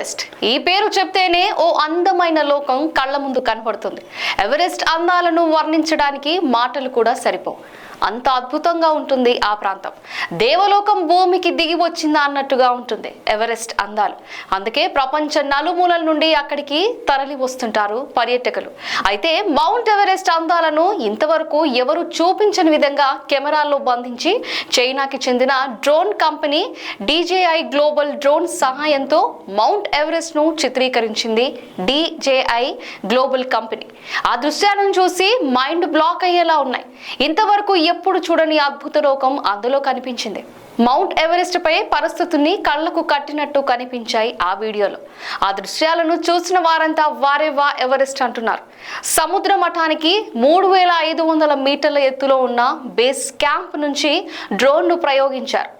Everest ఈ పేరు చెప్తేనే ఓ అందమైన లోకం కళ్ళ ముందు కనపడుతుంది. ఎవరెస్ట్ అందాలను వర్ణించడానికి మాటలు కూడా సరిపోవు. అంత అద్భుతంగా ఉంటుంది ఆ ప్రాంతం. దేవలోకం భూమికి దిగి వచ్చిందా అన్నట్టుగా ఉంటుంది ఎవరెస్ట్ అందాలు. అందుకే ప్రపంచ నలుమూలల నుండి అక్కడికి తరలి వస్తుంటారు పర్యాటకులు. అయితే మౌంట్ ఎవరెస్ట్ అందాలను ఇంతవరకు ఎవరు చూపించని విధంగా కెమెరాల్లో బంధించి చైనాకి చెందిన drone company DJI global drone సహాయంతో మౌంట్ ఎవరెస్ట్ ను చిత్రీకరించింది DJI గ్లోబల్ కంపెనీ. ఆ దృశ్యాలను చూసి మైండ్ బ్లాక్ అయ్యేలా ఉన్నాయి. ఇంతవరకు ఎప్పుడు చూడని అద్భుత లోకం అందులో కనిపించింది. మౌంట్ ఎవరెస్ట్ పై పరిస్థితుల్ని కళ్లకు కట్టినట్టు కనిపించాయి ఆ వీడియోలో. ఆ దృశ్యాలను చూసిన వారంతా వారే వా ఎవరెస్ట్ అంటున్నారు. సముద్ర మఠానికి 3500 మీటర్ల ఎత్తులో ఉన్న బేస్ క్యాంప్ నుంచి డ్రోన్ ను ప్రయోగించారు.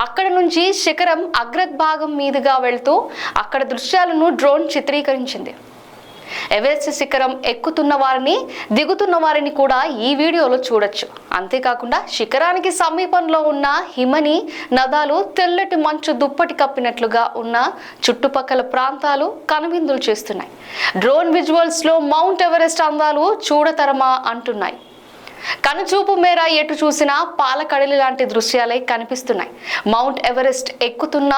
అక్కడ నుంచి శిఖరం అగ్రభాగం మీదుగా వెళ్తూ అక్కడ దృశ్యాలను డ్రోన్ చిత్రీకరించింది. ఎవరెస్ట్ శిఖరం ఎక్కుతున్న వారిని దిగుతున్న వారిని కూడా ఈ వీడియోలో చూడొచ్చు. అంతేకాకుండా శిఖరానికి సమీపంలో ఉన్న హిమని నదాలు తెల్లటి మంచు దుప్పటి కప్పినట్లుగా ఉన్న చుట్టుపక్కల ప్రాంతాలు కనువిందులు చేస్తున్నాయి. డ్రోన్ విజువల్స్ లో మౌంట్ ఎవరెస్ట్ అందాలు చూడతరమా అంటున్నాయి. కనుచూపు మేర ఎటు చూసినా పాలకడలి లాంటి దృశ్యాలే కనిపిస్తున్నాయి. మౌంట్ ఎవరెస్ట్ ఎక్కుతున్న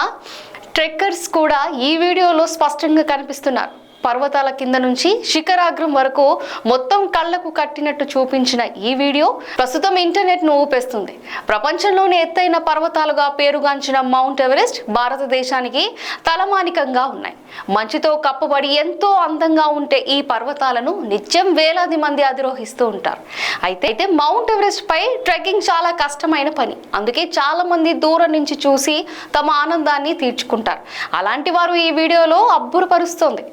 ట్రెక్కర్స్ కూడా ఈ వీడియోలో స్పష్టంగా కనిపిస్తున్నారు. పర్వతాల కింద నుంచి శిఖరాగ్రం వరకు మొత్తం కళ్లకు కట్టినట్టు చూపించిన ఈ వీడియో ప్రస్తుతం ఇంటర్నెట్ ను ఊపేస్తుంది. ప్రపంచంలోని ఎత్తైన పర్వతాలుగా పేరుగాంచిన మౌంట్ ఎవరెస్ట్ భారతదేశానికి తలమానికంగా ఉన్నాయి. మంచుతో కప్పబడి ఎంతో అందంగా ఉంటే ఈ పర్వతాలను నిత్యం వేలాది మంది అధిరోహిస్తూ ఉంటారు. అయితే మౌంట్ ఎవరెస్ట్ పై ట్రెక్కింగ్ చాలా కష్టమైన పని. అందుకే చాలా మంది దూరం నుంచి చూసి తమ ఆనందాన్ని తీర్చుకుంటారు. అలాంటి వారు ఈ వీడియోలో అబ్బురపరుస్తోంది.